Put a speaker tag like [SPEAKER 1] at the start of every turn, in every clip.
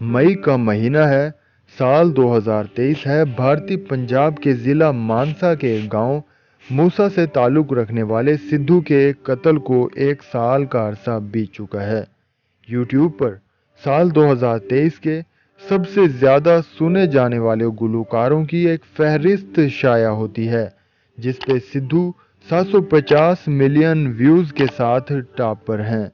[SPEAKER 1] मई का महीना है, साल 2023 है। भारतीय पंजाब के ज़िला मानसा के गांव मूसा से ताल्लुक़ रखने वाले सिद्धू के कत्ल को 1 साल का अरसा बीत चुका है। यूट्यूब पर साल 2023 के सबसे ज़्यादा सुने जाने वाले गुलकारों की एक फहरिस्त शाया होती है, जिस पे सिद्धू 750 मिलियन व्यूज़ के साथ टॉप पर हैं।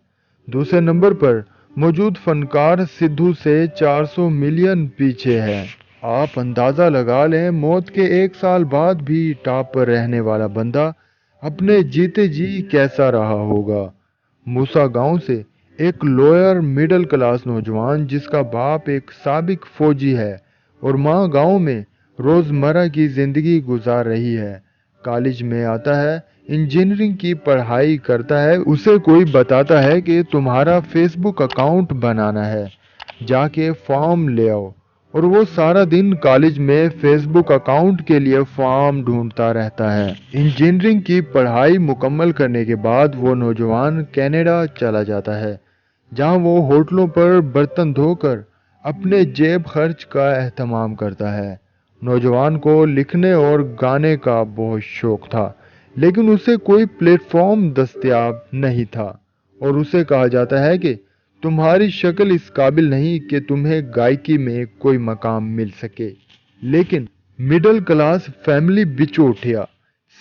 [SPEAKER 1] दूसरे नंबर पर मौजूद फनकार सिद्धू से 400 मिलियन पीछे है। आप अंदाज़ा लगा लें, मौत के 1 साल बाद भी टॉप पर रहने वाला बंदा अपने जीते जी कैसा रहा होगा। मूसा गांव से एक लोअर मिडिल क्लास नौजवान जिसका बाप एक साबिक फौजी है और माँ गांव में रोज़मर्रा की ज़िंदगी गुजार रही है। कॉलेज में आता है, इंजीनियरिंग की पढ़ाई करता है। उसे कोई बताता है कि तुम्हारा फेसबुक अकाउंट बनाना है, जाके फॉर्म ले आओ, और वो सारा दिन कॉलेज में फेसबुक अकाउंट के लिए फॉर्म ढूंढता रहता है। इंजीनियरिंग की पढ़ाई मुकम्मल करने के बाद वो नौजवान कनाडा चला जाता है, जहां वो होटलों पर बर्तन धोकर अपने जेब खर्च का एहतमाम करता है। नौजवान को लिखने और गाने का बहुत शौक था, लेकिन उसे कोई प्लेटफॉर्म दस्तयाब नहीं था और उसे कहा जाता है कि तुम्हारी शक्ल इस काबिल नहीं कि तुम्हें गायकी में कोई मकाम मिल सके। लेकिन मिडिल क्लास फैमिली बिच उठिया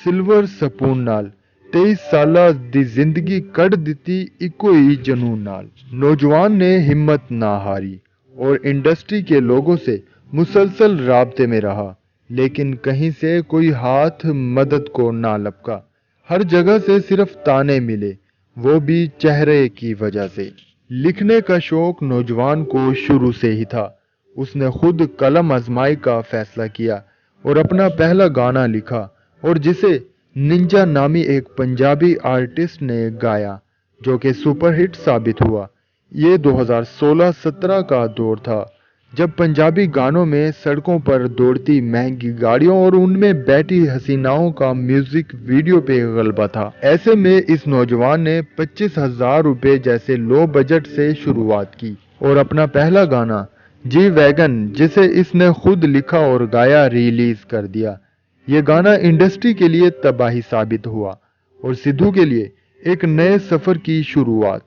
[SPEAKER 1] सिल्वर स्पून नाल 23 साल दी जिंदगी कट दिती इको ही जनून नाल। नौजवान ने हिम्मत ना हारी और इंडस्ट्री के लोगों से मुसलसल राब्ते में रहा, लेकिन कहीं से कोई हाथ मदद को ना लपका। हर जगह से सिर्फ ताने मिले, वो भी चेहरे की वजह से। लिखने का शौक नौजवान को शुरू से ही था। उसने खुद कलम आजमाई का फैसला किया और अपना पहला गाना लिखा, और जिसे निंजा नामी एक पंजाबी आर्टिस्ट ने गाया, जो कि सुपरहिट साबित हुआ। ये 2016-17 का दौर था, जब पंजाबी गानों में सड़कों पर दौड़ती महंगी गाड़ियों और उनमें बैठी हसीनाओं का म्यूजिक वीडियो पे गलबा था। ऐसे में इस नौजवान ने 25,000 रुपए जैसे लो बजट से शुरुआत की और अपना पहला गाना जी वैगन, जिसे इसने खुद लिखा और गाया, रिलीज कर दिया। ये गाना इंडस्ट्री के लिए तबाही साबित हुआ और सिद्धू के लिए एक नए सफर की शुरुआत।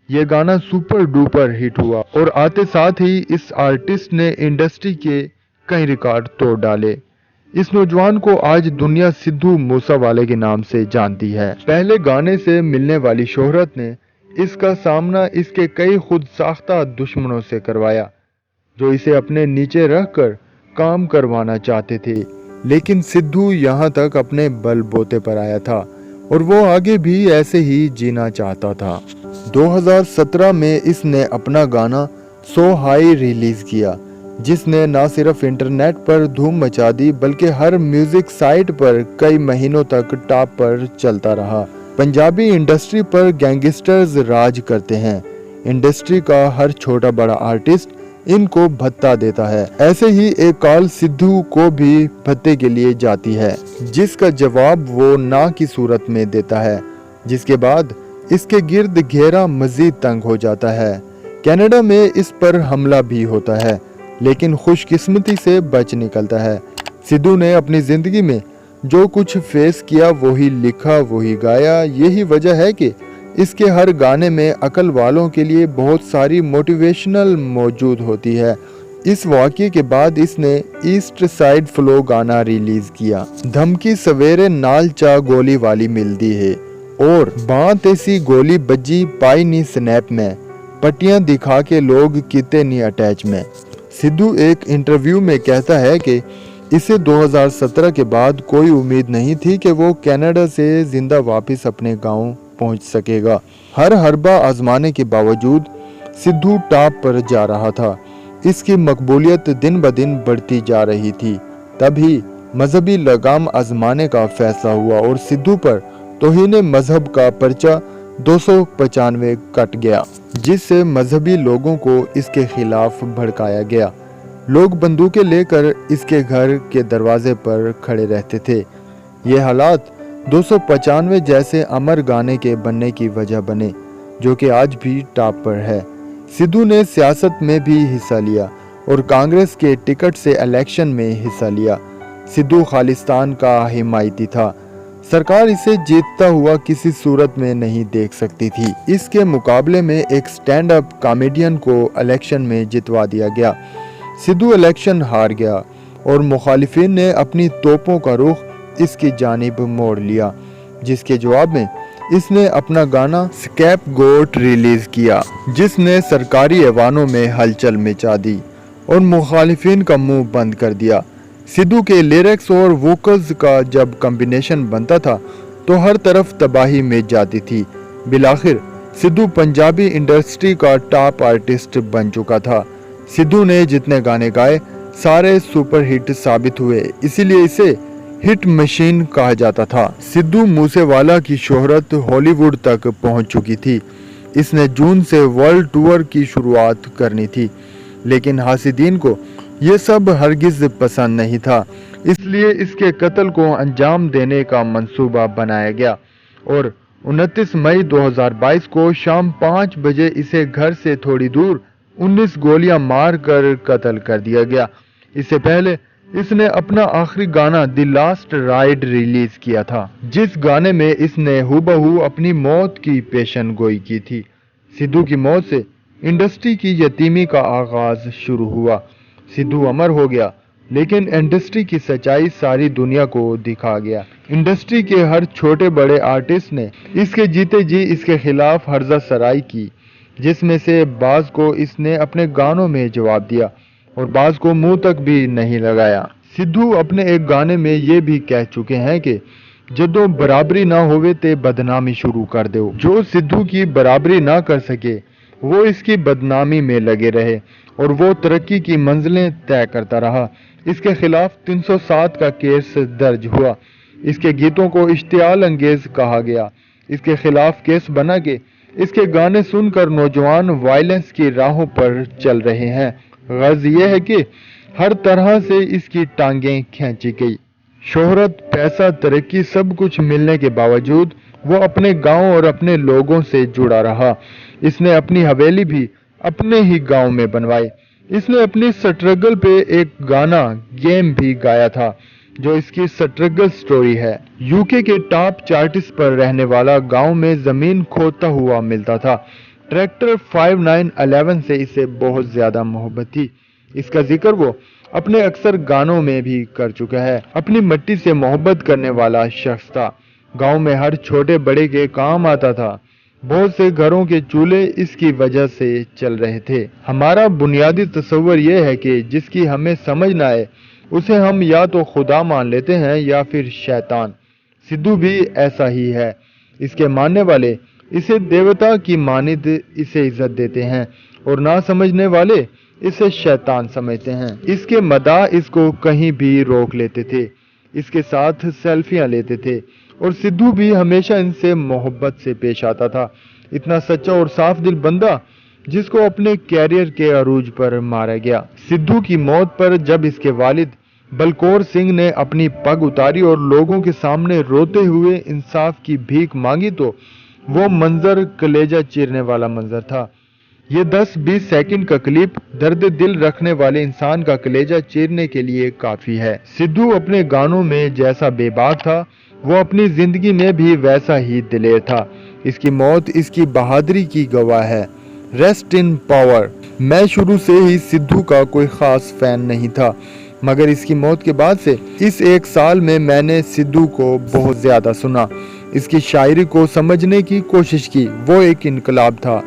[SPEAKER 1] ये गाना सुपर डुपर हिट हुआ और आते साथ ही इस आर्टिस्ट ने इंडस्ट्री के कई रिकॉर्ड तोड़ डाले। इस नौजवान को आज दुनिया सिद्धू मूसावाले के नाम से जानती है। पहले गाने से मिलने वाली शोहरत ने इसका सामना इसके कई खुद साख्ता दुश्मनों से करवाया, जो इसे अपने नीचे रखकर काम करवाना चाहते थे। लेकिन सिद्धू यहाँ तक अपने बलबूते पर आया था और वो आगे भी ऐसे ही जीना चाहता था। 2017 में इसने अपना गाना सो हाई रिलीज किया, जिसने न सिर्फ इंटरनेट पर धूम मचा दी बल्कि हर म्यूजिक साइट पर कई महीनों तक टॉप पर चलता रहा। पंजाबी इंडस्ट्री पर गैंगस्टर्स राज करते हैं। इंडस्ट्री का हर छोटा बड़ा आर्टिस्ट इनको भत्ता देता है। ऐसे ही एक कॉल सिद्धू को भी भत्ते के लिए जाती है, जिसका जवाब वो ना की सूरत में देता है, जिसके बाद इसके गिर्द घेरा मजीद तंग हो जाता है। कनाडा में इस पर हमला भी होता है, लेकिन खुशकिस्मती से बच निकलता है। सिद्धू ने अपनी जिंदगी में जो कुछ फेस किया वही लिखा वही गाया। यही वजह है कि इसके हर गाने में अकल वालों के लिए बहुत सारी मोटिवेशनल मौजूद होती है। इस वाक़ये के बाद इसने ईस्ट साइड फ्लो गाना रिलीज किया। धमकी सवेरे नाल चा गोली वाली मिलती है और बात ऐसी गोली बज्जी पाई नी स्नैप में, पट्टियां दिखा के लोग किते नी अटैच में। सिद्धू एक इंटरव्यू में कहता है कि इसे 2017 के बाद कोई उम्मीद नहीं थी कि वो कनाडा से जिंदा वापस अपने गांव पहुंच सकेगा। हर हरबा आजमाने के बावजूद सिद्धू टॉप पर जा रहा था। इसकी मकबूलियत दिन ब दिन बढ़ती जा रही थी। तभी मजहबी लगाम आजमाने का फैसला हुआ और सिद्धू पर तौहीन मजहब का पर्चा 295 कट गया, जिससे मजहबी लोगों को इसके खिलाफ भड़काया गया। लोग बंदूकें लेकर इसके घर के दरवाजे पर खड़े रहते थे। ये हालात 295 जैसे अमर गाने के बनने की वजह बने, जो कि आज भी टॉप पर है। सिद्धू ने सियासत में भी हिस्सा लिया और कांग्रेस के टिकट से इलेक्शन में हिस्सा लिया। सिद्धू खालिस्तान का हिमायती था। सरकार इसे जीतता हुआ किसी सूरत में नहीं देख सकती थी। इसके मुकाबले में एक स्टैंड अप कॉमेडियन को इलेक्शन में जितवा दिया गया। सिद्धू इलेक्शन हार गया और मुखालिफिन ने अपनी तोपों का रुख इसकी जानिब मोड़ लिया, जिसके जवाब में इसने अपना गाना स्कैपगोट रिलीज किया, जिसने सरकारी ऐवानों में हलचल मचा दी और मुखालिफिन का मुंह बंद कर दिया। सिद्धू के लिरिक्स और वोकल्स का जब कॉम्बिनेशन बनता था तो हर तरफ तबाही में जाती थी। बिलाखिर सिद्धू पंजाबी इंडस्ट्री का टॉप आर्टिस्ट बन चुका था। सिद्धू ने जितने गाने गाए सारे सुपर हिट साबित हुए, इसीलिए इसे हिट मशीन कहा जाता था। सिद्धू मूसेवाला की शोहरत हॉलीवुड तक पहुंच चुकी थी। इसने जून से वर्ल्ड टूर की शुरुआत करनी थी, लेकिन हासिदीन को ये सब हरगिज पसंद नहीं था। इसलिए इसके कत्ल को अंजाम देने का मंसूबा बनाया गया और 29 मई 2022 को शाम 5 बजे इसे घर से थोड़ी दूर 19 गोलियां मार कर कत्ल कर दिया गया। इससे पहले इसने अपना आखिरी गाना द लास्ट राइड रिलीज किया था, जिस गाने में इसने हूबहू अपनी मौत की पेशन गोई की थी। सिद्धू की मौत से इंडस्ट्री की यतीमी का आगाज शुरू हुआ। सिद्धू अमर हो गया, लेकिन इंडस्ट्री की सच्चाई सारी दुनिया को दिखा गया। इंडस्ट्री के हर छोटे बड़े आर्टिस्ट ने इसके जीते जी इसके खिलाफ हर्जा सराई की, जिसमें से बाज को इसने अपने गानों में जवाब दिया और बाज को मुंह तक भी नहीं लगाया। सिद्धू अपने एक गाने में ये भी कह चुके हैं कि जदों बराबरी ना होवे ते बदनामी शुरू कर दो। जो सिद्धू की बराबरी ना कर सके वो इसकी बदनामी में लगे रहे और वो तरक्की की मंजिलें तय करता रहा। इसके खिलाफ 307 का केस दर्ज हुआ। इसके गीतों को इश्तियाल अंगेज कहा गया। इसके खिलाफ केस बना के इसके गाने सुनकर नौजवान वायलेंस की राहों पर चल रहे हैं। गर्ज ये है कि हर तरह से इसकी टांगें खींची गई। शोहरत, पैसा, तरक्की सब कुछ मिलने के बावजूद वो अपने गांव और अपने लोगों से जुड़ा रहा। इसने अपनी हवेली भी अपने ही गांव में बनवाई। इसने अपनी स्ट्रगल पे एक गाना गेम भी गाया था, जो इसकी स्ट्रगल स्टोरी है। यूके के टॉप चार्टिस्ट पर रहने वाला गांव में जमीन खोदता हुआ मिलता था। ट्रैक्टर 5911 से इसे बहुत ज्यादा मोहब्बत थी। इसका जिक्र वो अपने अक्सर गानों में भी कर चुका है। अपनी मिट्टी से मोहब्बत करने वाला शख्स था। गांव में हर छोटे बड़े के काम आता था। बहुत से घरों के चूल्हे इसकी वजह से चल रहे थे। हमारा बुनियादी तस्वर यह है कि जिसकी हमें समझ ना आए उसे हम या तो खुदा मान लेते हैं या फिर शैतान। सिद्धू भी ऐसा ही है। इसके मानने वाले इसे देवता की मानिद इसे इज्जत देते हैं और ना समझने वाले इसे शैतान समझते हैं। इसके मदा इसको कहीं भी रोक लेते थे, इसके साथ सेल्फियां लेते थे और सिद्धू भी हमेशा इनसे मोहब्बत से पेश आता था। इतना सच्चा और साफ दिल बंदा जिसको अपने कैरियर के अरूज पर मारा गया। सिद्धू की मौत पर जब इसके वालिद बलकौर सिंह ने अपनी पग उतारी और लोगों के सामने रोते हुए इंसाफ की भीख मांगी तो वो मंजर कलेजा चीरने वाला मंजर था। ये 10-20 सेकंड का क्लिप दर्द दिल रखने वाले इंसान का कलेजा चीरने के लिए काफी है। सिद्धू अपने गानों में जैसा बेबाक था वो अपनी जिंदगी में भी वैसा ही दिलेर था। इसकी मौत इसकी बहादुरी की गवाह है। Rest in power. मैं शुरू से ही सिद्धू का कोई खास फैन नहीं था, मगर इसकी मौत के बाद से इस एक साल में मैंने सिद्धू को बहुत ज्यादा सुना। इसकी शायरी को समझने की कोशिश की। वो एक इनकलाब था।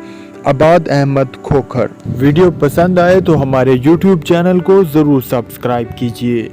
[SPEAKER 1] आबाद अहमद खोखर। वीडियो पसंद आए तो हमारे YouTube चैनल को जरूर सब्सक्राइब कीजिए।